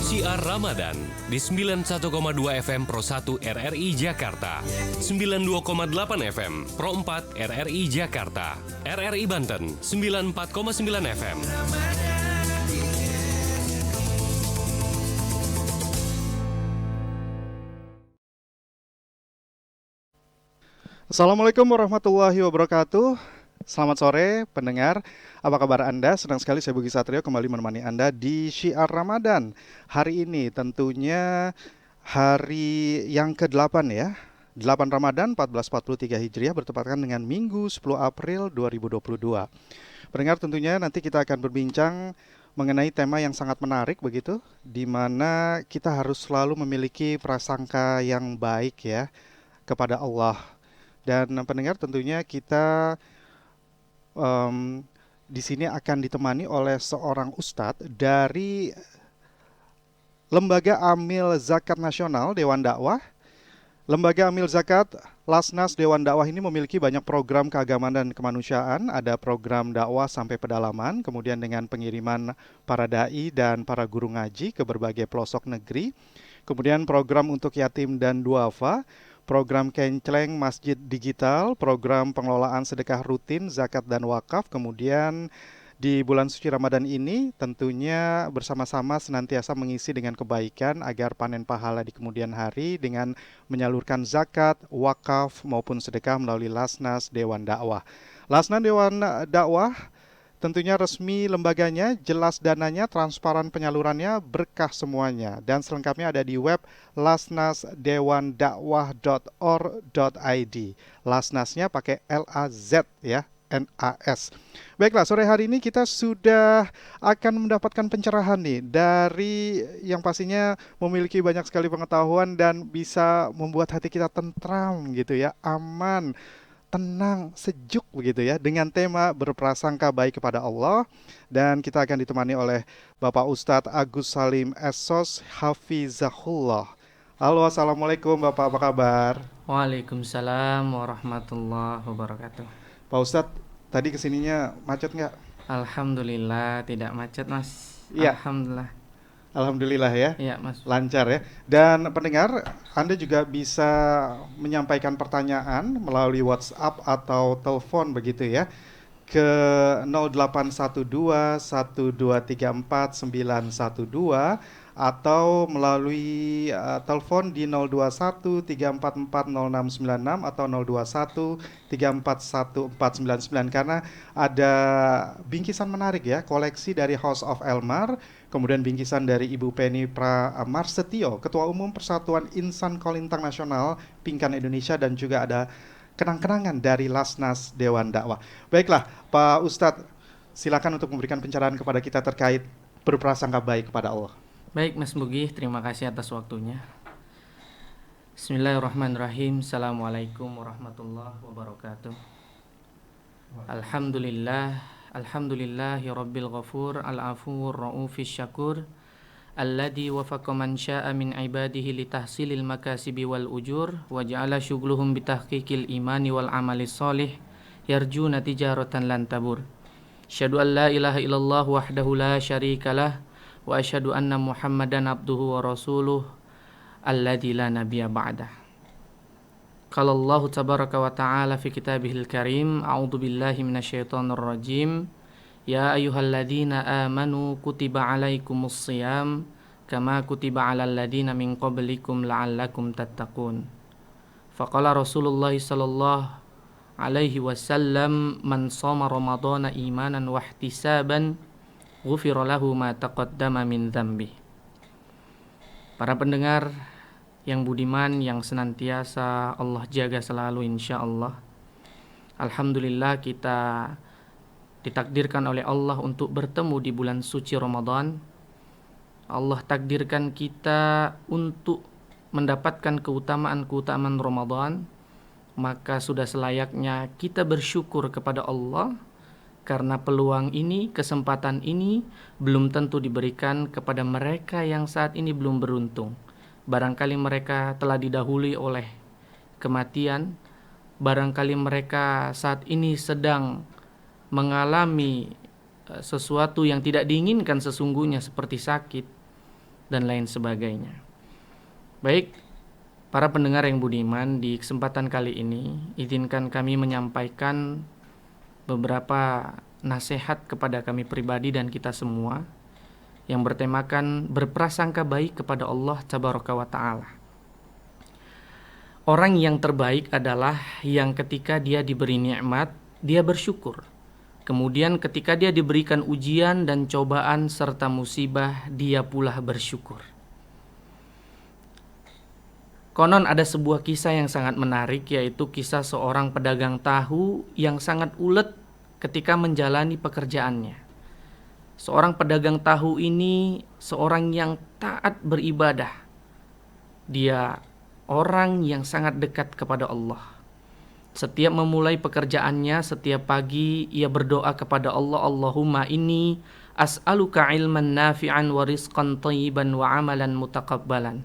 Syiar Ramadan di 91,2 FM Pro 1 RRI Jakarta, 92,8 FM Pro 4 RRI Jakarta, RRI Banten 94,9 FM. Assalamualaikum warahmatullahi wabarakatuh. Selamat sore pendengar, apa kabar Anda? Senang sekali saya Bugi Satrio kembali menemani Anda di Syiar Ramadan. Hari ini tentunya hari yang ke-8 ya, 8 Ramadan 1443 Hijriah bertepatan dengan Minggu 10 April 2022. Pendengar, tentunya nanti kita akan berbincang mengenai tema yang sangat menarik begitu, di mana kita harus selalu memiliki prasangka yang baik ya kepada Allah. Dan pendengar, tentunya kita di sini akan ditemani oleh seorang ustadz dari Lembaga Amil Zakat Nasional Dewan Dakwah. Lembaga Amil Zakat Lasnas Dewan Dakwah ini memiliki banyak program keagamaan dan kemanusiaan. Ada program dakwah sampai pedalaman, kemudian dengan pengiriman para dai dan para guru ngaji ke berbagai pelosok negeri. Kemudian program untuk yatim dan duafa, program kenceleng masjid digital, program pengelolaan sedekah rutin, zakat dan wakaf. Kemudian di bulan suci Ramadan ini tentunya bersama-sama senantiasa mengisi dengan kebaikan agar panen pahala di kemudian hari dengan menyalurkan zakat, wakaf maupun sedekah melalui Lasnas Dewan Dakwah. Lasnas Dewan Dakwah tentunya resmi lembaganya, jelas dananya, transparan penyalurannya, berkah semuanya. Dan selengkapnya ada di web lasnasdewandakwah.org.id. Lasnasnya pakai L-A-Z ya, N-A-S. Baiklah, sore hari ini kita sudah akan mendapatkan pencerahan nih dari yang pastinya memiliki banyak sekali pengetahuan dan bisa membuat hati kita tentram gitu ya, aman, tenang, sejuk begitu ya, dengan tema berprasangka baik kepada Allah. Dan kita akan ditemani oleh Bapak Ustadz Agus Salim Esos Hafizahullah. Halo, assalamualaikum Bapak, apa kabar? Waalaikumsalam warahmatullahi wabarakatuh. Pak Ustadz, tadi kesininya macet nggak? Alhamdulillah tidak macet, Mas. Iya. Alhamdulillah ya, Mas. lancar ya. Dan pendengar, Anda juga bisa menyampaikan pertanyaan melalui WhatsApp atau telepon begitu ya, ke 0812 1234 912 atau melalui telepon di 021 344 0696 atau 021 341 499, karena ada bingkisan menarik ya, koleksi dari House of Elmar, kemudian bingkisan dari Ibu Penny Pramarsetio, Ketua Umum Persatuan Insan Kolintang Nasional Pingkan Indonesia, dan juga ada kenang-kenangan dari Lasnas Dewan Dakwah. Baiklah, Pak Ustadz, silakan untuk memberikan pencerahan kepada kita terkait berprasangka baik kepada Allah. Baik Mas Bugi, terima kasih atas waktunya. Bismillahirrahmanirrahim. Assalamualaikum warahmatullahi wabarakatuh. Alhamdulillahi rabbil ghafur, al-afur ra'ufis syakur, alladhi wafaqa man sya'a min ibadihi litahsilil makasibi wal ujur, wa ja'ala syughluhum bitahqiqil imani wal amali sholih, yarjuna tijaratan lan tabur. Asyhadu an la ilaha illallah wahdahu la syarikalah, wa asyhadu anna Muhammadan abduhu wa rasuluh alladzi la nabiyya ba'dah. Qala Allah tabaraka wa ta'ala fi kitabihil karim, a'udzu billahi minasyaitonir rajim. Ya ayyuhalladzina amanu kutiba alaikumus shiyam kama kutiba alal ladzina min qablikum la'allakum tattaqun. Faqala Rasulullah sallallahu alaihi wasallam, man shoma ramadhana imanan wa ihtisaban ghufira lahu ma taqaddama min dzambi. Para pendengar yang budiman, yang senantiasa Allah jaga selalu insyaallah. Alhamdulillah kita ditakdirkan oleh Allah untuk bertemu di bulan suci Ramadan. Allah takdirkan kita untuk mendapatkan keutamaan-keutamaan Ramadan. Maka sudah selayaknya kita bersyukur kepada Allah, karena peluang ini, kesempatan ini belum tentu diberikan kepada mereka yang saat ini belum beruntung. Barangkali mereka telah didahului oleh kematian, barangkali mereka saat ini sedang mengalami sesuatu yang tidak diinginkan sesungguhnya seperti sakit. dan lain sebagainya. Baik, para pendengar yang budiman, di kesempatan kali ini izinkan kami menyampaikan beberapa nasihat kepada kami pribadi dan kita semua yang bertemakan berprasangka baik kepada Allah Tabaraka wa Ta'ala. Orang yang terbaik adalah yang ketika dia diberi nikmat, dia bersyukur. Kemudian ketika dia diberikan ujian dan cobaan serta musibah, dia pula bersyukur. Konon ada sebuah kisah yang sangat menarik, yaitu kisah seorang pedagang tahu yang sangat ulet ketika menjalani pekerjaannya. Seorang pedagang tahu ini seorang yang taat beribadah. Dia orang yang sangat dekat kepada Allah. Setiap memulai pekerjaannya, setiap pagi ia berdoa kepada Allah, Allahumma inni as'aluka ilman nafi'an wa rizqan thayyiban wa amalan mutaqabbalan.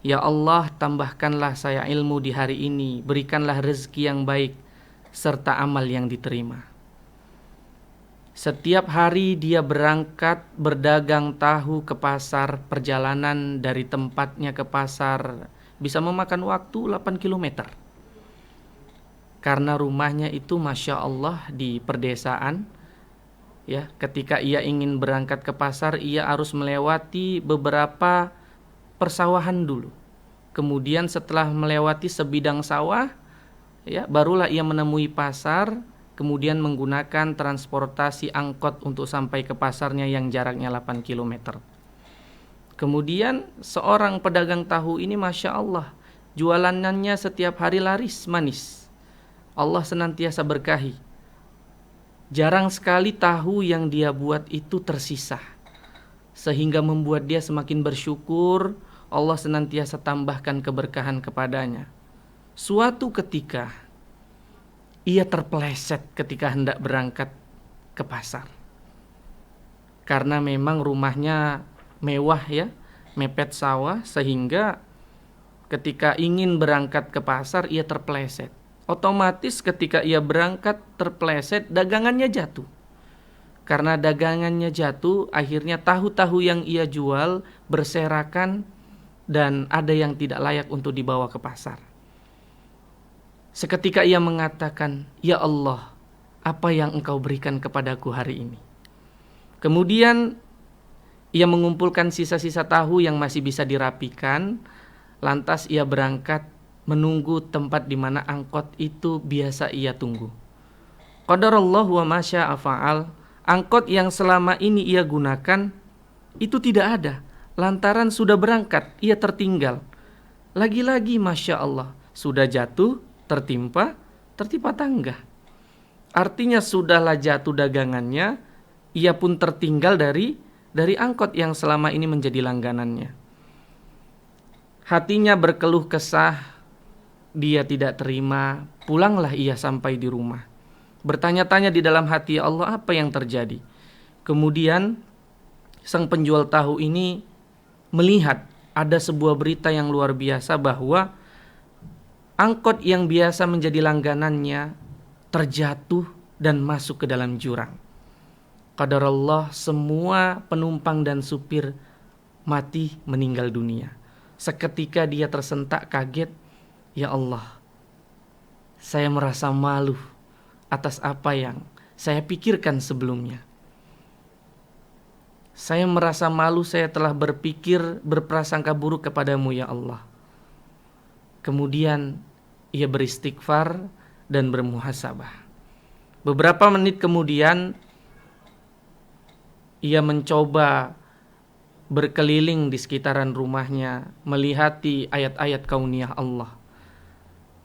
Ya Allah, tambahkanlah saya ilmu di hari ini, berikanlah rezeki yang baik serta amal yang diterima. Setiap hari dia berangkat berdagang tahu ke pasar. Perjalanan dari tempatnya ke pasar bisa memakan waktu 8 km. Karena rumahnya itu Masya Allah di perdesaan, ya, ketika ia ingin berangkat ke pasar, ia harus melewati beberapa persawahan dulu. Kemudian setelah melewati sebidang sawah, ya, barulah ia menemui pasar, kemudian menggunakan transportasi angkot untuk sampai ke pasarnya yang jaraknya 8 km. Kemudian seorang pedagang tahu ini Masya Allah, jualannya setiap hari laris manis. Allah senantiasa berkahi. Jarang sekali tahu yang dia buat itu tersisa, sehingga membuat dia semakin bersyukur. Allah senantiasa tambahkan keberkahan kepadanya. Suatu ketika ia terpeleset ketika hendak berangkat ke pasar. Karena memang rumahnya mewah, ya, mepet sawah, sehingga ketika ingin berangkat ke pasar ia terpeleset. Otomatis ketika ia berangkat terpeleset, dagangannya jatuh. Karena dagangannya jatuh, akhirnya tahu-tahu yang ia jual berserakan dan ada yang tidak layak untuk dibawa ke pasar. Seketika ia mengatakan, "Ya Allah, apa yang Engkau berikan kepadaku hari ini?" Kemudian ia mengumpulkan sisa-sisa tahu yang masih bisa dirapikan. Lantas ia berangkat menunggu tempat di mana angkot itu biasa ia tunggu. Qadarallahu wa ma syaa fa'al. Angkot yang selama ini ia gunakan itu tidak ada. Lantaran sudah berangkat, ia tertinggal. Lagi-lagi Masya Allah, sudah jatuh, tertimpa tangga. Artinya sudahlah jatuh dagangannya, ia pun tertinggal dari angkot yang selama ini menjadi langganannya. Hatinya berkeluh kesah, dia tidak terima. Pulanglah ia sampai di rumah. Bertanya-tanya di dalam hati, ya Allah, apa yang terjadi? Kemudian sang penjual tahu ini melihat ada sebuah berita yang luar biasa bahwa angkot yang biasa menjadi langganannya terjatuh dan masuk ke dalam jurang. Qadarullah, semua penumpang dan supir mati meninggal dunia. Seketika dia tersentak kaget, ya Allah, saya merasa malu atas apa yang saya pikirkan sebelumnya. Saya merasa malu, saya telah berprasangka buruk kepadamu ya Allah. Kemudian ia beristighfar dan bermuhasabah. Beberapa menit kemudian ia mencoba berkeliling di sekitaran rumahnya, melihati ayat-ayat kauniyah Allah.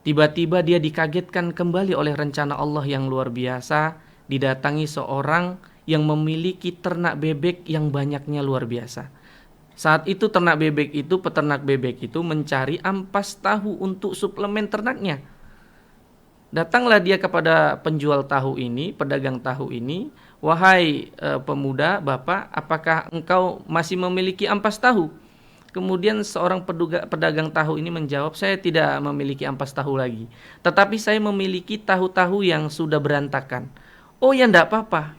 Tiba-tiba dia dikagetkan kembali oleh rencana Allah yang luar biasa. Didatangi seorang yang memiliki ternak bebek yang banyaknya luar biasa. Saat itu peternak bebek itu mencari ampas tahu untuk suplemen ternaknya. Datanglah dia kepada penjual tahu ini, pedagang tahu ini, "Wahai pemuda, Bapak, apakah engkau masih memiliki ampas tahu?" Kemudian seorang pedagang tahu ini menjawab, "Saya tidak memiliki ampas tahu lagi, tetapi saya memiliki tahu-tahu yang sudah berantakan." "Oh ya, enggak apa-apa,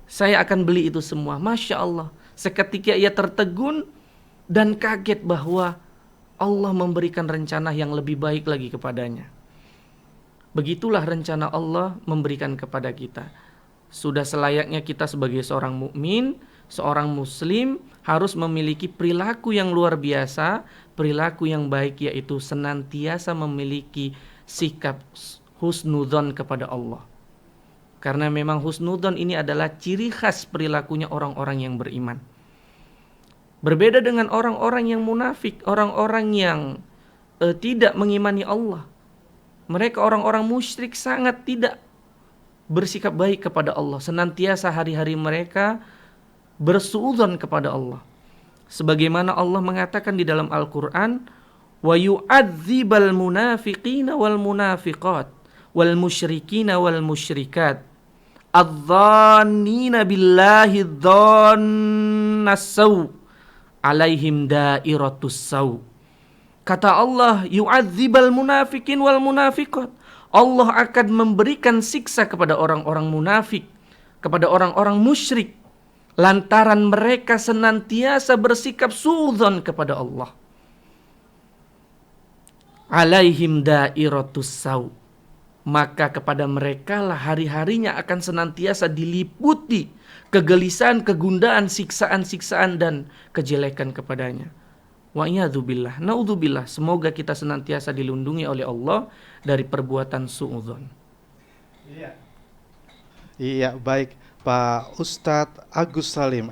saya akan beli itu semua." Masya Allah, seketika ia tertegun, dan kaget bahwa Allah memberikan rencana yang lebih baik lagi kepadanya. Begitulah rencana Allah memberikan kepada kita. Sudah selayaknya kita sebagai seorang mukmin, seorang muslim harus memiliki perilaku yang luar biasa, perilaku yang baik, yaitu senantiasa memiliki sikap husnudzon kepada Allah. Karena memang husnudzon ini adalah ciri khas perilakunya orang-orang yang beriman. Berbeda dengan orang-orang yang munafik, orang-orang yang tidak mengimani Allah. Mereka orang-orang musyrik sangat tidak bersikap baik kepada Allah. Senantiasa hari-hari mereka bersuudzon kepada Allah. Sebagaimana Allah mengatakan di dalam Al-Quran, wa yu'adzibal munafiqina wal munafiqat wal musyrikina wal musyrikat adh-dhannina billahi dhannas saw alaihim dairatus saw. Kata Allah, yu'adzibal munafiqin wal munafiqat. Allah akan memberikan siksa kepada orang-orang munafik, kepada orang-orang musyrik, lantaran mereka senantiasa bersikap suudzon kepada Allah. Alaihim dairatus saw. Maka kepada mereka lah hari-harinya akan senantiasa diliputi kegelisahan, kegundaan, siksaan-siksaan dan kejelekan kepadanya. Wa'iyadzubillah, na'udzubillah. Semoga kita senantiasa dilindungi oleh Allah dari perbuatan suudzon. Iya, baik. Pak Ustadz Agus Salim,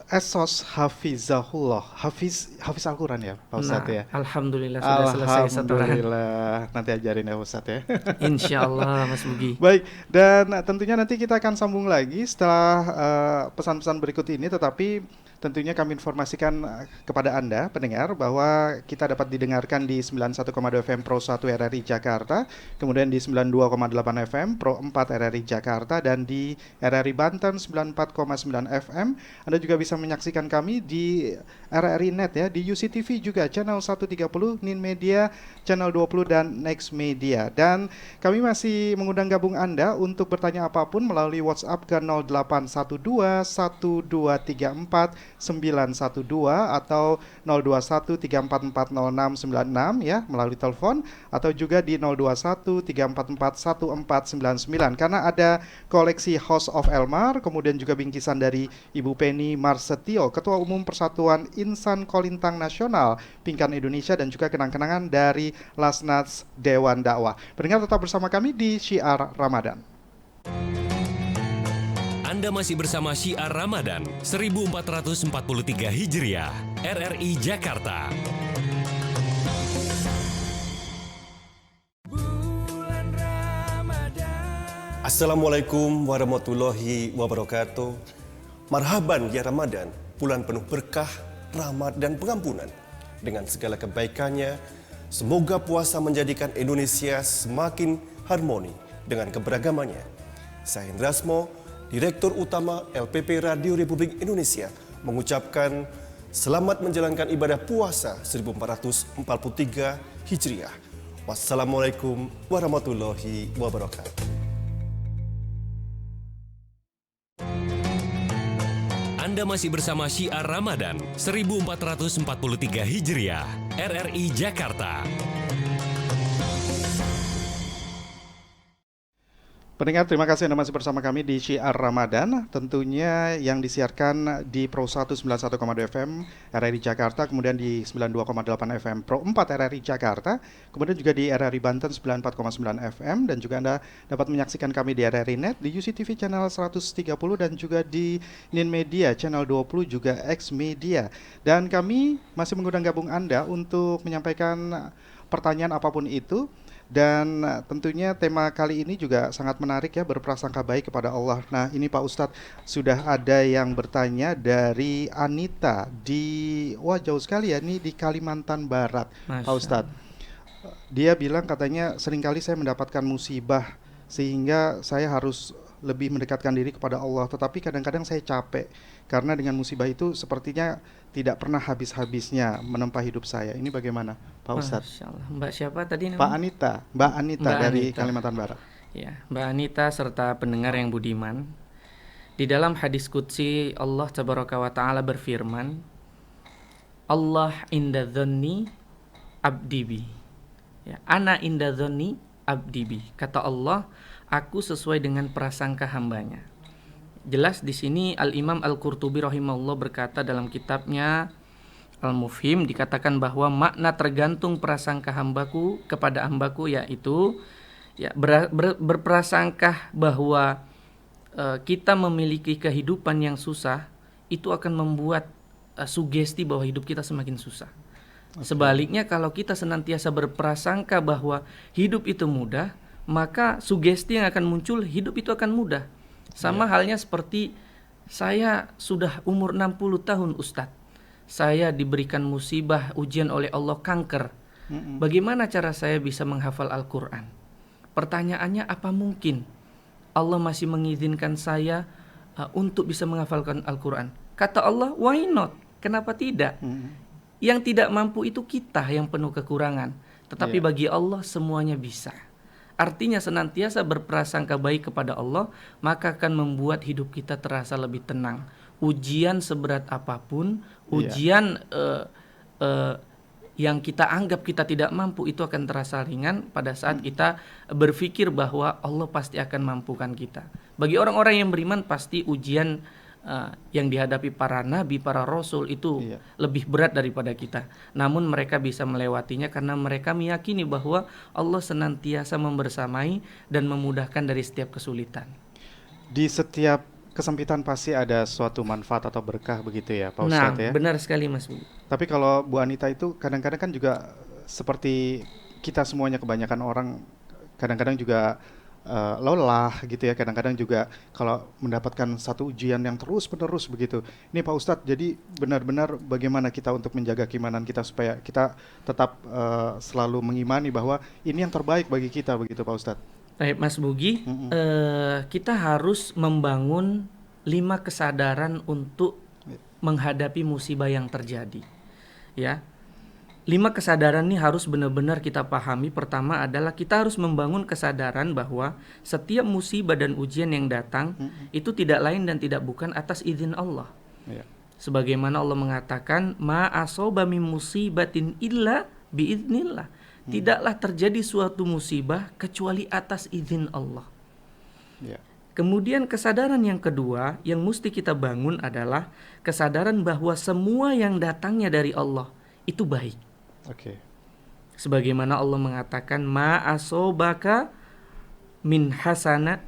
Esos Hafizahullah, Hafiz Al-Quran ya Pak Ustadz ya? Alhamdulillah sudah selesai satu hari. Alhamdulillah, nanti ajarin ya Ustadz ya. Insya Allah Mas Bugi. Baik, dan tentunya nanti kita akan sambung lagi setelah pesan-pesan berikut ini, tetapi tentunya kami informasikan kepada Anda pendengar bahwa kita dapat didengarkan di 91,2 FM Pro 1 RRI Jakarta, kemudian di 92,8 FM Pro 4 RRI Jakarta, dan di RRI Banten 94,9 FM. Anda juga bisa menyaksikan kami di RRI Net ya, di UCTV juga channel 130, Nin Media channel 20 dan Next Media. Dan kami masih mengundang gabung Anda untuk bertanya apapun melalui WhatsApp ke 0812 1234 912 atau 0213440696 ya melalui telepon, atau juga di 0213441499 karena ada koleksi House of Elmar, kemudian juga bingkisan dari Ibu Penny Marsetio, Ketua Umum Persatuan Insan Kolintang Nasional Pingkan Indonesia, dan juga kenang-kenangan dari Lasnas Dewan Dakwah. Pendengar tetap bersama kami di Syiar Ramadan. Anda masih bersama Syiar Ramadan 1443 Hijriah, RRI Jakarta. Assalamualaikum warahmatullahi wabarakatuh. Marhaban ya Ramadan, bulan penuh berkah, rahmat dan pengampunan. Dengan segala kebaikannya, semoga puasa menjadikan Indonesia semakin harmoni dengan keberagamannya. Saya Hendrasmo, Direktur Utama LPP Radio Republik Indonesia, mengucapkan selamat menjalankan ibadah puasa 1443 Hijriah. Wassalamualaikum warahmatullahi wabarakatuh. Anda masih bersama Syiar Ramadan 1443 Hijriah, RRI Jakarta. Pendengar, terima kasih Anda masih bersama kami di Syiar Ramadan, tentunya yang disiarkan di Pro 1 91,2 FM RRI Jakarta, kemudian di 92,8 FM Pro 4 RRI Jakarta, kemudian juga di RRI Banten 94,9 FM, dan juga Anda dapat menyaksikan kami di RRI Net, di UCTV channel 130, dan juga di Nin Media channel 20, juga X Media. Dan kami masih mengundang gabung Anda untuk menyampaikan pertanyaan apapun itu. Dan tentunya tema kali ini juga sangat menarik ya, berprasangka baik kepada Allah. Nah ini Pak Ustadz, sudah ada yang bertanya dari Anita di, wah jauh sekali ya, ini di Kalimantan Barat. Masya. Pak Ustadz, dia bilang katanya seringkali saya mendapatkan musibah sehingga saya harus lebih mendekatkan diri kepada Allah, tetapi kadang-kadang saya capek karena dengan musibah itu sepertinya tidak pernah habis-habisnya menempa hidup saya. Ini bagaimana Pak Ustadz? Mbak siapa tadi namanya? Mbak Anita dari Kalimantan Barat. Ya, Mbak Anita serta pendengar yang budiman. Di dalam hadis qudsi Allah Tabaraka wa Ta'ala berfirman, Allah inda dzanni abdi bi. Ya, ana inda dzanni abdi bi. Kata Allah, aku sesuai dengan prasangka hambanya. Jelas di sini Al-Imam Al-Qurtubi rahimahullah berkata dalam kitabnya Al-Mufhim, dikatakan bahwa makna tergantung prasangka hambaku kepada hambaku, yaitu ya berprasangka bahwa kita memiliki kehidupan yang susah, itu akan membuat sugesti bahwa hidup kita semakin susah. Sebaliknya kalau kita senantiasa berprasangka bahwa hidup itu mudah, maka sugesti yang akan muncul, hidup itu akan mudah. Sama halnya seperti saya sudah umur 60 tahun Ustadz, saya diberikan musibah, ujian oleh Allah, kanker. Bagaimana cara saya bisa menghafal Al-Quran? Pertanyaannya, apa mungkin Allah masih mengizinkan saya untuk bisa menghafalkan Al-Quran? Kata Allah, why not? Kenapa tidak? Yang tidak mampu itu kita yang penuh kekurangan. Tetapi bagi Allah semuanya bisa. Artinya senantiasa berprasangka baik kepada Allah, maka akan membuat hidup kita terasa lebih tenang. Ujian seberat apapun, ujian yang kita anggap kita tidak mampu, itu akan terasa ringan pada saat kita berpikir bahwa Allah pasti akan mampukan kita. Bagi orang-orang yang beriman, pasti ujian yang dihadapi para nabi, para rasul itu lebih berat daripada kita. Namun mereka bisa melewatinya karena mereka meyakini bahwa Allah senantiasa membersamai dan memudahkan dari setiap kesulitan. Di setiap kesempitan pasti ada suatu manfaat atau berkah, begitu ya Pak Ustadz ya? Benar sekali Mas Budi. Tapi kalau Bu Anita itu kadang-kadang kan juga seperti kita semuanya, kebanyakan orang kadang-kadang juga lelah gitu ya, kadang-kadang juga kalau mendapatkan satu ujian yang terus-menerus begitu. Ini Pak Ustadz, jadi benar-benar bagaimana kita untuk menjaga keimanan kita supaya kita tetap selalu mengimani bahwa ini yang terbaik bagi kita, begitu Pak Ustadz. Baik Mas Bugi, kita harus membangun 5 kesadaran untuk menghadapi musibah yang terjadi. Ya, 5 kesadaran ini harus benar-benar kita pahami. Pertama adalah kita harus membangun kesadaran bahwa setiap musibah dan ujian yang datang itu tidak lain dan tidak bukan atas izin Allah. Sebagaimana Allah mengatakan, ma asoba min musibatin illa biiznillah. Tidaklah terjadi suatu musibah kecuali atas izin Allah. Kemudian kesadaran yang kedua yang mesti kita bangun adalah kesadaran bahwa semua yang datangnya dari Allah itu baik. Sebagaimana Allah mengatakan, ma asobaka min hasana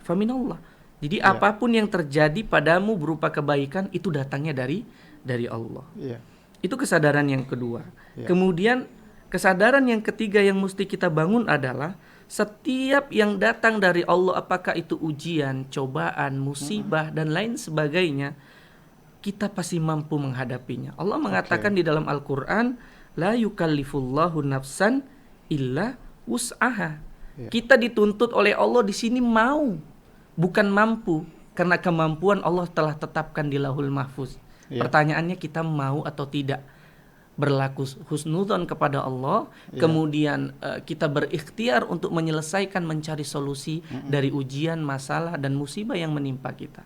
fa minallah. Jadi apapun yang terjadi padamu berupa kebaikan itu datangnya dari Allah. Itu kesadaran yang kedua. Kemudian kesadaran yang ketiga yang mesti kita bangun adalah setiap yang datang dari Allah, apakah itu ujian, cobaan, musibah dan lain sebagainya, kita pasti mampu menghadapinya. Allah mengatakan di dalam Al-Quran, la yukallifullahu nafsan illa wus'aha. Kita dituntut oleh Allah di sini mau, bukan mampu, karena kemampuan Allah telah tetapkan di Lauhul Mahfuz. Pertanyaannya, kita mau atau tidak berlaku husnudzon kepada Allah, kemudian kita berikhtiar untuk menyelesaikan, mencari solusi dari ujian, masalah dan musibah yang menimpa kita.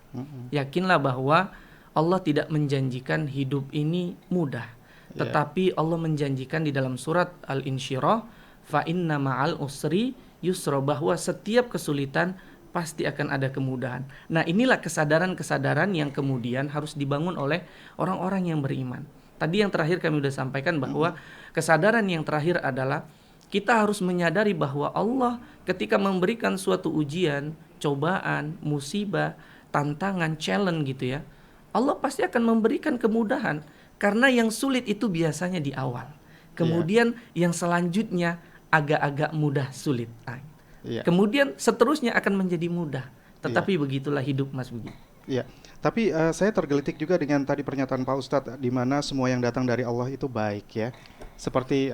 Yakinlah bahwa Allah tidak menjanjikan hidup ini mudah, tetapi Allah menjanjikan di dalam surat Al-Insyirah, fa inna ma'al usri yusra, bahwa setiap kesulitan pasti akan ada kemudahan. Nah, inilah kesadaran-kesadaran yang kemudian harus dibangun oleh orang-orang yang beriman. Tadi yang terakhir kami sudah sampaikan bahwa kesadaran yang terakhir adalah kita harus menyadari bahwa Allah ketika memberikan suatu ujian, cobaan, musibah, tantangan, challenge gitu ya, Allah pasti akan memberikan kemudahan, karena yang sulit itu biasanya di awal. Kemudian yang selanjutnya agak-agak mudah sulit. Kemudian seterusnya akan menjadi mudah. Tetapi begitulah hidup Mas Bugi. Tapi saya tergelitik juga dengan tadi pernyataan Pak Ustadz, di mana semua yang datang dari Allah itu baik ya. Seperti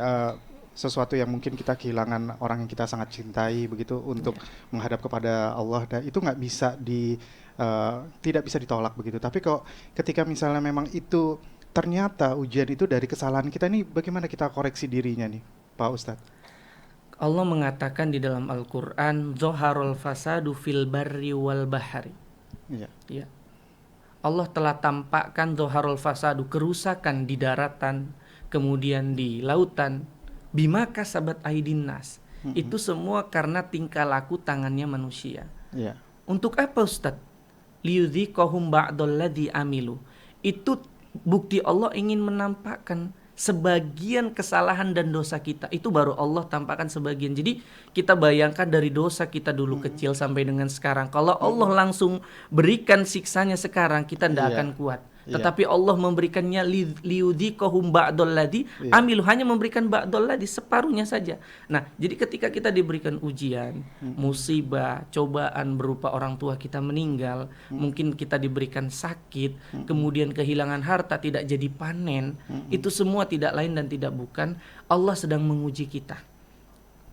sesuatu yang mungkin kita kehilangan orang yang kita sangat cintai begitu untuk menghadap kepada Allah, dan itu nggak bisa tidak bisa ditolak begitu. Tapi kok ketika misalnya memang itu ternyata ujian itu dari kesalahan kita, nih bagaimana kita koreksi dirinya nih Pak Ustadz? Allah mengatakan di dalam Al-Quran, Zoharul fasadu fil barri wal bahari. Allah telah tampakkan dzaharul fasadu, kerusakan di daratan, kemudian di lautan, bima kasabat aidin nas. Itu semua karena tingkah laku tangannya manusia. Iya. Untuk apa Ustadz? Liyudhiqahum ba'dalladzi amilu. Itu bukti Allah ingin menampakkan sebagian kesalahan dan dosa kita. Itu baru Allah tampakkan sebagian. Jadi kita bayangkan dari dosa kita dulu kecil sampai dengan sekarang. Kalau Allah langsung berikan siksanya sekarang, kita tidak Iya. akan kuat. Iya. Tetapi Allah memberikannya liyudhiqahum ba'dalladzi amilu, hanya memberikan ba'dalladzi, separuhnya saja. Nah, jadi ketika kita diberikan ujian, musibah, cobaan berupa orang tua kita meninggal, mungkin kita diberikan sakit, kemudian kehilangan harta, tidak jadi panen, itu semua tidak lain dan tidak bukan Allah sedang menguji kita.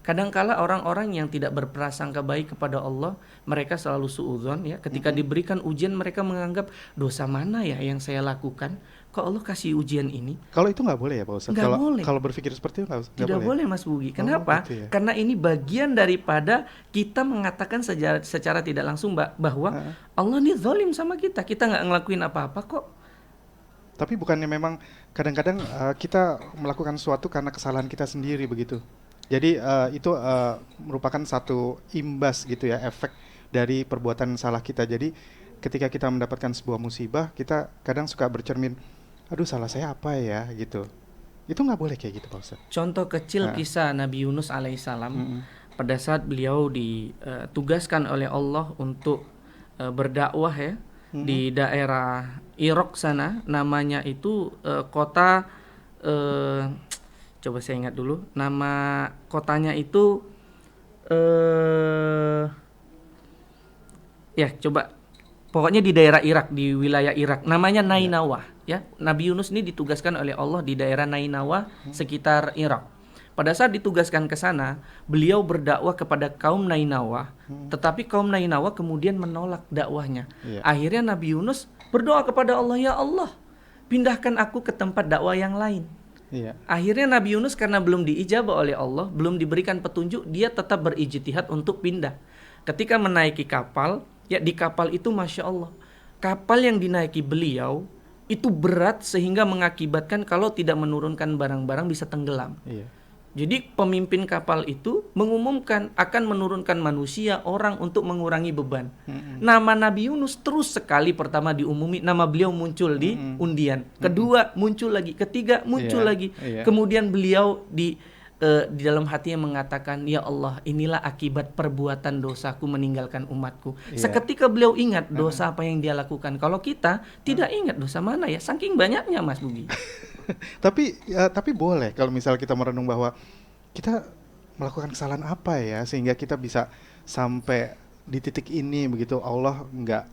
Kadangkala orang-orang yang tidak berprasangka baik kepada Allah, mereka selalu suudzon ya. Ketika diberikan ujian, mereka menganggap dosa mana ya yang saya lakukan? Kok Allah kasih ujian ini? Kalau itu nggak boleh ya Pak Ustadz? Nggak boleh. Kalau berpikir seperti itu nggak Tidak boleh Mas Bugi. Kenapa? Gitu ya. Karena ini bagian daripada kita mengatakan secara tidak langsung bahwa Allah ini zalim sama kita. Kita nggak ngelakuin apa-apa kok. Tapi bukannya memang kadang-kadang kita melakukan sesuatu karena kesalahan kita sendiri begitu. Jadi itu merupakan satu imbas gitu ya, efek dari perbuatan salah kita. Jadi ketika kita mendapatkan sebuah musibah, kita kadang suka bercermin, aduh salah saya apa ya gitu. Itu nggak boleh kayak gitu Pak Ustadz. Contoh kecil kisah Nabi Yunus alaihissalam pada saat beliau ditugaskan oleh Allah untuk berdakwah ya di daerah Irak sana, namanya itu kota coba saya ingat dulu, nama kotanya itu ya coba pokoknya di daerah Irak, di wilayah Irak, namanya Nainawa ya. Nabi Yunus ini ditugaskan oleh Allah di daerah Nainawa sekitar Irak. Pada saat ditugaskan ke sana, beliau berdakwah kepada kaum Nainawa, tetapi kaum Nainawa kemudian menolak dakwahnya. Akhirnya Nabi Yunus berdoa kepada Allah, ya Allah, pindahkan aku ke tempat dakwah yang lain. Akhirnya Nabi Yunus karena belum diijabah oleh Allah, belum diberikan petunjuk, dia tetap berijtihad untuk pindah. Ketika menaiki kapal, ya di kapal itu Masya Allah, kapal yang dinaiki beliau itu berat sehingga mengakibatkan kalau tidak menurunkan barang-barang bisa tenggelam. Jadi pemimpin kapal itu mengumumkan akan menurunkan manusia, orang untuk mengurangi beban. Nama Nabi Yunus terus sekali pertama diumumi, nama beliau muncul di undian. Kedua muncul lagi, ketiga muncul lagi. Kemudian beliau di dalam hatinya mengatakan, ya Allah, inilah akibat perbuatan dosaku meninggalkan umatku. Seketika beliau ingat dosa apa yang dia lakukan. Kalau kita tidak ingat dosa mana ya, saking banyaknya Mas Bugi. Tapi boleh kalau misal kita merenung bahwa kita melakukan kesalahan apa ya sehingga kita bisa sampai di titik ini begitu, Allah nggak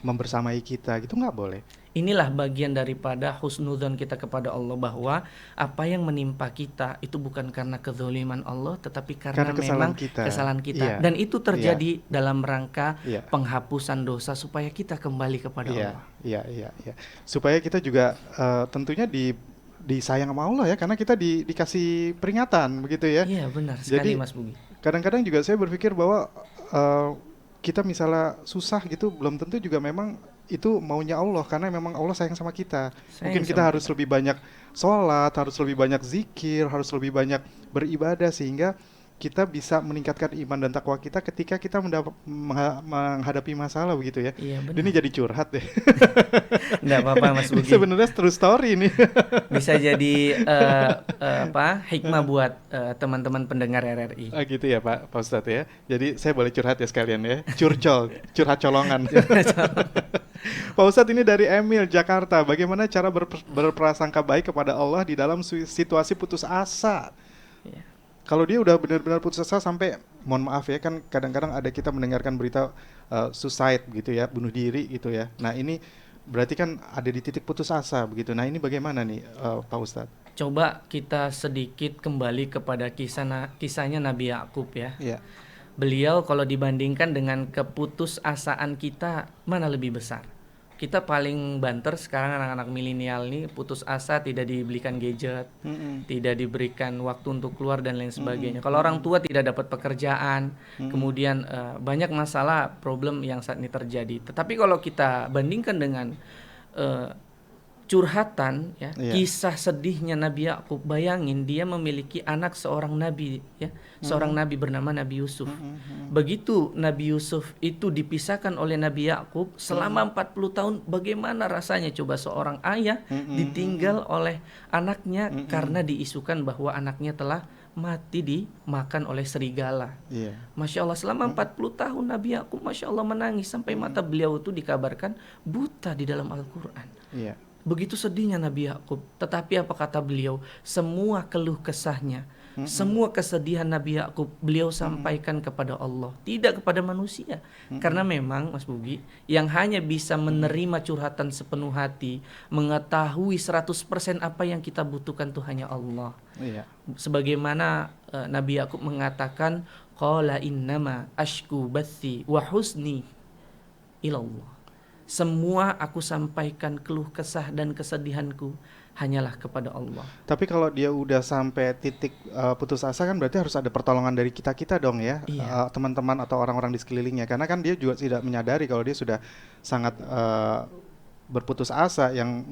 membersamai kita gitu, nggak boleh. Inilah bagian daripada husnudzon kita kepada Allah, bahwa apa yang menimpa kita itu bukan karena kezaliman Allah, tetapi karena memang kesalahan kita. Dan itu terjadi dalam rangka penghapusan dosa supaya kita kembali kepada Allah. Iya. Supaya kita juga tentunya disayang sama Allah ya, karena kita dikasih peringatan begitu ya. Iya benar sekali. Jadi, Mas Bugi. Kadang-kadang juga saya berpikir bahwa kita misalnya susah gitu, belum tentu juga memang itu maunya Allah, karena memang Allah sayang sama kita. Mungkin kita harus lebih banyak sholat, harus lebih banyak zikir, harus lebih banyak beribadah sehingga kita bisa meningkatkan iman dan takwa kita ketika kita menghadapi masalah begitu ya. Iya, benar. Ini jadi curhat deh. Nggak apa-apa Mas Bugi. Sebenarnya true story ini. Bisa jadi hikmah buat teman-teman pendengar RRI. Gitu ya Pak Ustadz ya. Jadi saya boleh curhat ya sekalian ya. Curhat colongan. Pak Ustadz, ini dari Emil Jakarta. Bagaimana cara berprasangka baik kepada Allah di dalam situasi putus asa? Kalau dia udah benar-benar putus asa sampai, mohon maaf ya, kan kadang-kadang ada kita mendengarkan berita suicide gitu ya, bunuh diri gitu ya. Nah ini berarti kan ada di titik putus asa begitu. Nah ini bagaimana nih Pak Ustadz? Coba kita sedikit kembali kepada kisahnya Nabi Yakub ya. Beliau kalau dibandingkan dengan keputusasaan kita, mana lebih besar? kita paling banter sekarang anak-anak milenial nih putus asa, tidak dibelikan gadget, tidak diberikan waktu untuk keluar dan lain sebagainya. Kalau orang tua tidak dapat pekerjaan, kemudian banyak masalah problem yang saat ini terjadi. Tetapi kalau kita bandingkan dengan curhatan ya, kisah sedihnya Nabi Yakub, bayangin dia memiliki anak seorang nabi ya, seorang nabi bernama Nabi Yusuf. Begitu Nabi Yusuf itu dipisahkan oleh Nabi Yakub selama 40 tahun, bagaimana rasanya coba seorang ayah ditinggal oleh anaknya karena diisukan bahwa anaknya telah mati dimakan oleh serigala. Masya Allah, selama 40 tahun Nabi Yakub Masya Allah menangis sampai mata beliau itu dikabarkan buta di dalam Al-Quran. Begitu sedihnya Nabi Yakub. Tetapi apa kata beliau? Semua keluh kesahnya, semua kesedihan Nabi Yakub beliau sampaikan kepada Allah, tidak kepada manusia. Karena memang Mas Bugi, yang hanya bisa menerima curhatan sepenuh hati, mengetahui 100% apa yang kita butuhkan itu hanya Allah. Sebagaimana Nabi Yakub mengatakan, qala innama ashku bathi wa husni ilallah. Semua aku sampaikan keluh kesah dan kesedihanku hanyalah kepada Allah. Tapi kalau dia udah sampai titik putus asa kan berarti harus ada pertolongan dari kita dong ya, teman-teman atau orang-orang di sekelilingnya. Karena kan dia juga tidak menyadari kalau dia sudah sangat berputus asa, yang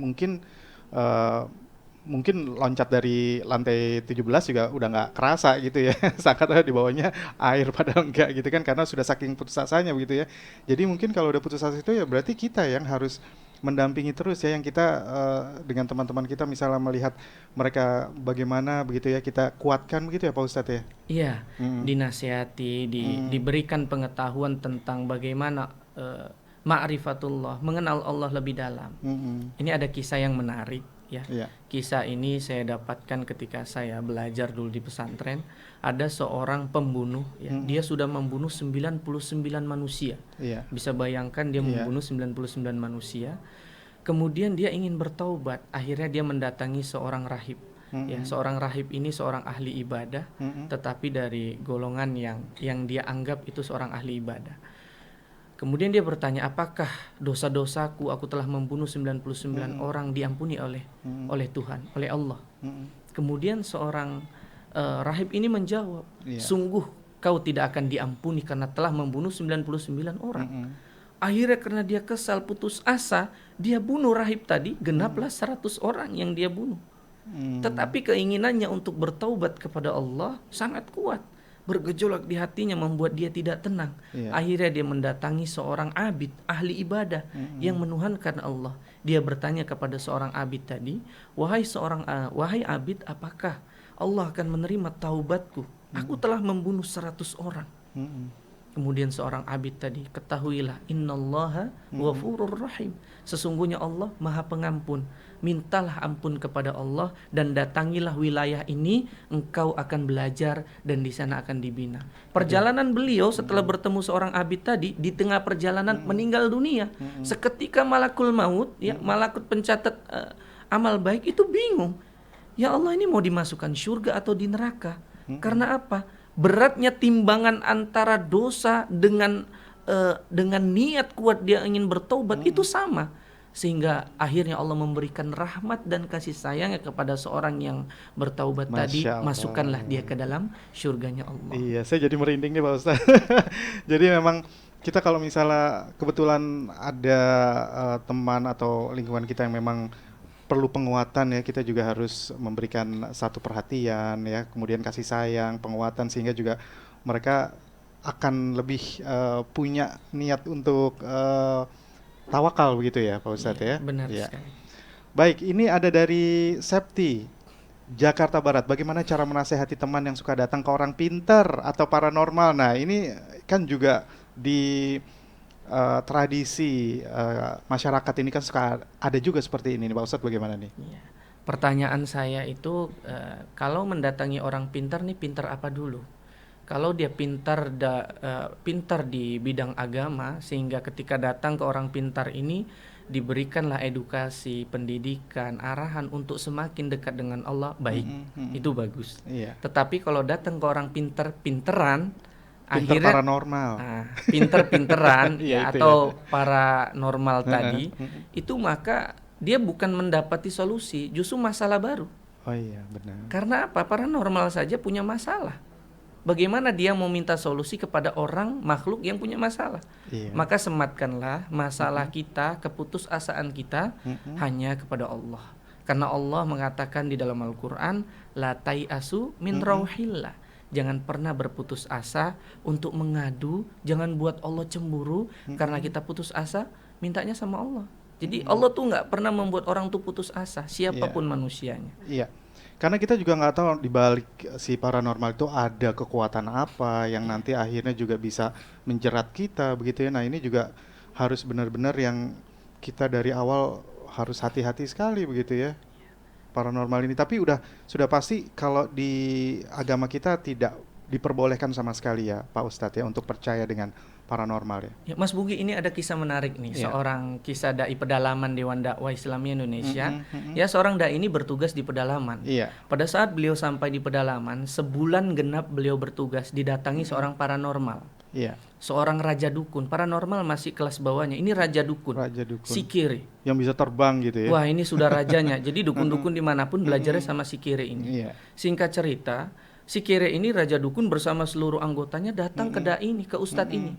mungkin loncat dari lantai 17 juga udah nggak kerasa gitu ya, seakan di bawahnya air padahal enggak gitu kan, karena sudah saking putus asanya begitu ya. Jadi mungkin kalau udah putus asa itu ya berarti kita yang harus mendampingi terus ya, yang kita dengan teman-teman kita misalnya melihat mereka bagaimana begitu ya, kita kuatkan begitu ya Pak Ustadz ya. Iya, dinasihati, diberikan pengetahuan tentang bagaimana ma'rifatullah, mengenal Allah lebih dalam. Ini ada kisah yang menarik. Kisah ini saya dapatkan ketika saya belajar dulu di pesantren. Ada seorang pembunuh ya, dia sudah membunuh 99 manusia. Bisa bayangkan dia membunuh 99 manusia. Kemudian dia ingin bertaubat. Akhirnya dia mendatangi seorang rahib. Ya, seorang rahib ini seorang ahli ibadah, tetapi dari golongan yang dia anggap itu seorang ahli ibadah. Kemudian dia bertanya, apakah dosa-dosaku, aku telah membunuh 99 orang, diampuni oleh Tuhan, oleh Allah. Kemudian seorang rahib ini menjawab, sungguh kau tidak akan diampuni karena telah membunuh 99 orang. Akhirnya karena dia kesal, putus asa, dia bunuh rahib tadi, genaplah 100 orang yang dia bunuh. Tetapi keinginannya untuk bertaubat kepada Allah sangat kuat. Bergejolak di hatinya, membuat dia tidak tenang. Akhirnya dia mendatangi seorang abid, ahli ibadah yang menuhankan Allah. Dia bertanya kepada seorang abid tadi, wahai abid, apakah Allah akan menerima taubatku? Aku telah membunuh 100 orang. Kemudian seorang abid tadi, ketahuilah, innallaha ghafurur rahim. Sesungguhnya Allah Maha Pengampun. Mintalah ampun kepada Allah dan datangilah wilayah ini, engkau akan belajar dan di sana akan dibina. Perjalanan beliau setelah bertemu seorang abid tadi, di tengah perjalanan meninggal dunia. Seketika malakul maut, ya, malakut pencatat amal baik itu bingung. Ya Allah, ini mau dimasukkan surga atau di neraka? Karena apa? Beratnya timbangan antara dosa dengan niat kuat dia ingin bertobat itu sama. Sehingga akhirnya Allah memberikan rahmat dan kasih sayangnya kepada seorang yang bertaubat tadi, masukkanlah dia ke dalam surganya Allah. Iya, saya jadi merinding nih Pak Ustaz. Jadi memang kita kalau misalnya kebetulan ada teman atau lingkungan kita yang memang perlu penguatan ya, kita juga harus memberikan satu perhatian ya, kemudian kasih sayang, penguatan, sehingga juga mereka akan lebih punya niat untuk tawakal begitu ya Pak Ustadz ya. Benar sekali. Baik, ini ada dari Septi, Jakarta Barat. Bagaimana cara menasehati teman yang suka datang ke orang pintar atau paranormal? Nah, ini kan juga di tradisi masyarakat ini kan suka ada juga seperti ini. Pak Ustadz bagaimana nih? Pertanyaan saya itu, kalau mendatangi orang pintar nih, pintar apa dulu? Kalau dia pintar di bidang agama, sehingga ketika datang ke orang pintar ini diberikanlah edukasi, pendidikan, arahan untuk semakin dekat dengan Allah, baik, itu bagus. Tetapi kalau datang ke orang pinteran, Pinter Akhirnya paranormal. pinter-pinteran Iya, ya itu atau paranormal Heeh, tadi itu, maka dia bukan mendapati solusi, justru masalah baru. Oh iya, benar. Karena apa? Paranormal saja punya masalah. Bagaimana dia mau minta solusi kepada orang makhluk yang punya masalah? Iya. Maka sematkanlah masalah kita, keputusasaan kita hanya kepada Allah. Karena Allah mengatakan di dalam Al-Quran, la tai'asu min rauhillah. Jangan pernah berputus asa untuk mengadu, jangan buat Allah cemburu karena kita putus asa, mintanya sama Allah. Jadi Allah tuh nggak pernah membuat orang tuh putus asa, siapapun manusianya. Iya. Karena kita juga nggak tahu di balik si paranormal itu ada kekuatan apa yang nanti akhirnya juga bisa menjerat kita begitu ya. Nah, ini juga harus benar-benar yang kita dari awal harus hati-hati sekali begitu ya. Paranormal ini, tapi sudah pasti kalau di agama kita tidak diperbolehkan sama sekali ya Pak Ustadz ya untuk percaya dengan paranormal ya. Ya, Mas Bugi, ini ada kisah menarik nih, Iya. seorang kisah dai pedalaman Dewan Dakwah Islamiyah Indonesia. Ya, seorang dai ini bertugas di pedalaman. Iya. Pada saat beliau sampai di pedalaman, sebulan genap beliau bertugas, didatangi seorang paranormal. Iya. Seorang raja dukun, paranormal masih kelas bawahnya. Ini raja dukun. Raja dukun. Sikiri. Yang bisa terbang gitu ya. Wah, ini sudah rajanya. Jadi dukun-dukun dimanapun belajarnya sama Sikiri ini. Iya. Singkat cerita, Sikiri ini raja dukun bersama seluruh anggotanya datang ke dai ini, ke ustadz ini.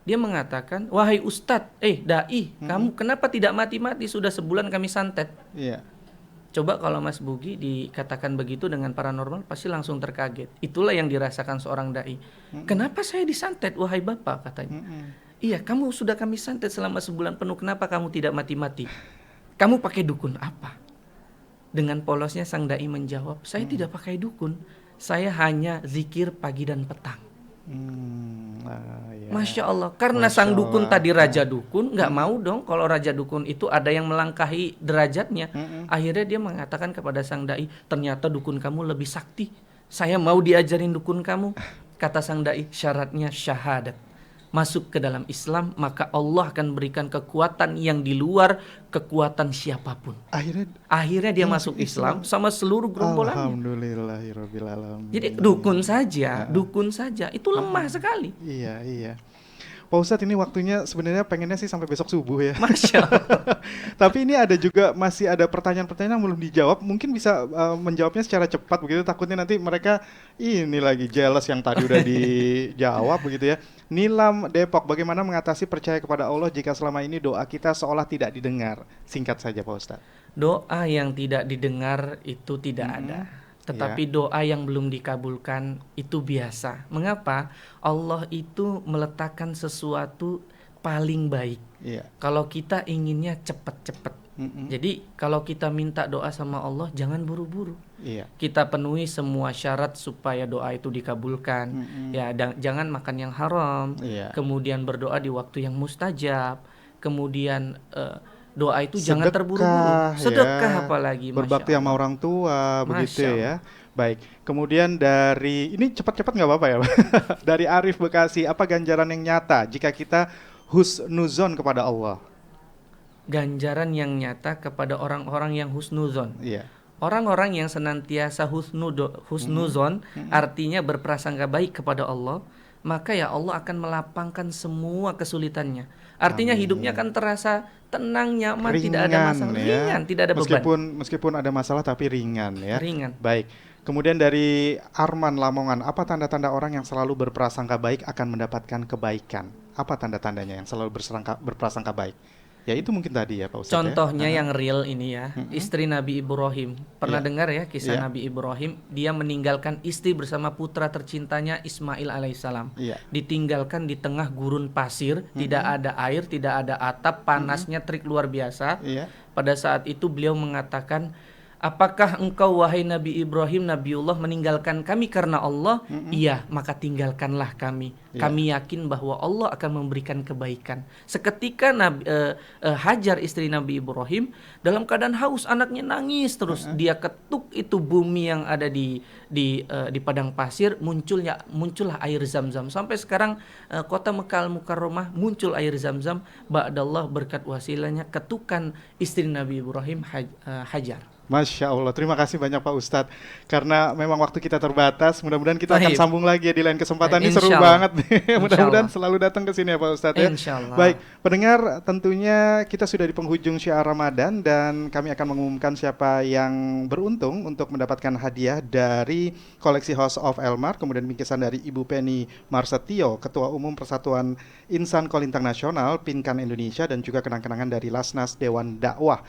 Dia mengatakan, wahai ustadz, dai, kamu kenapa tidak mati-mati? Sudah sebulan kami santet. Iya. Coba kalau Mas Bugi dikatakan begitu dengan paranormal, pasti langsung terkaget. Itulah yang dirasakan seorang dai. Kenapa saya disantet, wahai bapak, katanya. Iya, kamu sudah kami santet selama sebulan penuh, kenapa kamu tidak mati-mati? Kamu pakai dukun apa? Dengan polosnya sang dai menjawab, saya tidak pakai dukun, saya hanya zikir pagi dan petang. Ya. Masya Allah, karena Masya sang dukun Allah. tadi raja dukun, nggak mau dong kalau raja dukun itu ada yang melangkahi derajatnya. Akhirnya dia mengatakan kepada sang dai, ternyata dukun kamu lebih sakti. Saya mau diajarin dukun kamu. Kata sang dai, syaratnya syahadat. Masuk ke dalam Islam, maka Allah akan berikan kekuatan yang di luar kekuatan siapapun. Akhirnya dia masuk Islam sama seluruh gerombolannya. Alhamdulillahirabbil alamin. Jadi dukun saja itu lemah sekali. Iya. Pak Ustadz, ini waktunya sebenarnya pengennya sih sampai besok subuh ya. Masya Allah. Tapi ini masih ada pertanyaan-pertanyaan yang belum dijawab. Mungkin bisa menjawabnya secara cepat begitu. Takutnya nanti mereka ini lagi jealous yang tadi udah dijawab begitu ya. Nilam Depok, bagaimana mengatasi percaya kepada Allah jika selama ini doa kita seolah tidak didengar? Singkat saja Pak Ustadz. Doa yang tidak didengar itu tidak ada. Tetapi doa yang belum dikabulkan itu biasa. Mengapa? Allah itu meletakkan sesuatu paling baik. Kalau kita inginnya cepat-cepat. Jadi kalau kita minta doa sama Allah, jangan buru-buru. Kita penuhi semua syarat supaya doa itu dikabulkan. Ya, jangan makan yang haram. Kemudian berdoa di waktu yang mustajab. Kemudian doa itu jangan terburu-buru. Sedekah apalagi. Berbakti sama orang tua begitu ya. Baik. Kemudian dari ini cepat-cepat nggak apa-apa ya. Dari Arif Bekasi, apa ganjaran yang nyata jika kita husnuzon kepada Allah? Ganjaran yang nyata kepada orang-orang yang husnuzon. Orang-orang yang senantiasa husnuzon artinya berprasangka baik kepada Allah, maka ya Allah akan melapangkan semua kesulitannya. Artinya hidupnya akan terasa tenang, nyaman, ringan, tidak ada masalah, ringan, tidak ada beban. Meskipun ada masalah tapi ringan ya. Ringan. Baik. Kemudian dari Arman Lamongan, apa tanda-tanda orang yang selalu berprasangka baik akan mendapatkan kebaikan? Apa tanda-tandanya yang selalu berprasangka baik? Ya itu mungkin tadi ya Pak Ustadz. Contohnya yang real ini ya, istri Nabi Ibrahim. Pernah dengar ya kisah Nabi Ibrahim? Dia meninggalkan istri bersama putra tercintanya Ismail alaihissalam. Ditinggalkan di tengah gurun pasir, tidak ada air, tidak ada atap, panasnya terik luar biasa. Pada saat itu beliau mengatakan, apakah engkau wahai Nabi Ibrahim, Nabiullah meninggalkan kami karena Allah? Iya, maka tinggalkanlah kami. Kami yakin bahwa Allah akan memberikan kebaikan. Seketika Hajar istri Nabi Ibrahim dalam keadaan haus, anaknya nangis terus. Dia ketuk itu bumi yang ada di padang pasir, muncullah air Zam-Zam. Sampai sekarang kota Mekah Al-Mukarramah muncul air Zam-Zam. Ba'dallah berkat wasilahnya ketukan istri Nabi Ibrahim Hajar. Masya Allah, terima kasih banyak Pak Ustadz. Karena memang waktu kita terbatas, mudah-mudahan kita akan Baik. sambung lagi ya di lain kesempatan. Ini seru Insya Allah. banget nih. Insya Mudah-mudahan Allah. selalu datang ke sini ya Pak Ustadz ya. Insya Allah. Baik, pendengar, tentunya kita sudah di penghujung syiar Ramadan dan kami akan mengumumkan siapa yang beruntung untuk mendapatkan hadiah dari koleksi House of Elmar, kemudian bingkisan dari Ibu Penny Marsetio, Ketua Umum Persatuan Insan Kolintang Nasional, Pinkan Indonesia, dan juga kenang-kenangan dari Lasnas Dewan Dakwah.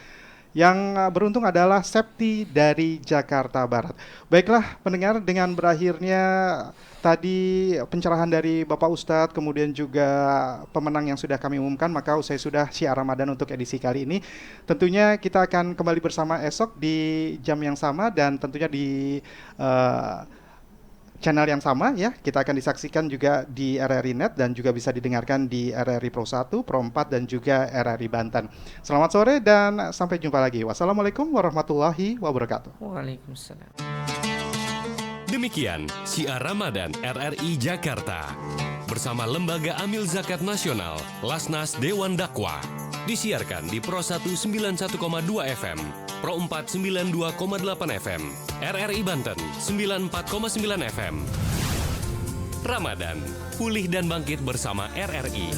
Yang beruntung adalah Septi dari Jakarta Barat. Baiklah pendengar, dengan berakhirnya tadi pencerahan dari Bapak Ustadz, kemudian juga pemenang yang sudah kami umumkan, maka usai sudah syiar Ramadan untuk edisi kali ini. Tentunya kita akan kembali bersama esok di jam yang sama dan tentunya di channel yang sama ya. Kita akan disaksikan juga di RRI Net dan juga bisa didengarkan di RRI Pro 1, Pro 4 dan juga RRI Banten. Selamat sore dan sampai jumpa lagi. Wassalamualaikum warahmatullahi wabarakatuh. Waalaikumsalam. Demikian syiar Ramadan RRI Jakarta bersama Lembaga Amil Zakat Nasional Lasnas Dewan Dakwah, disiarkan di Pro 1 91,2 FM, Pro 4 92,8 FM, RRI Banten 94,9 FM. Ramadan, pulih dan bangkit bersama RRI.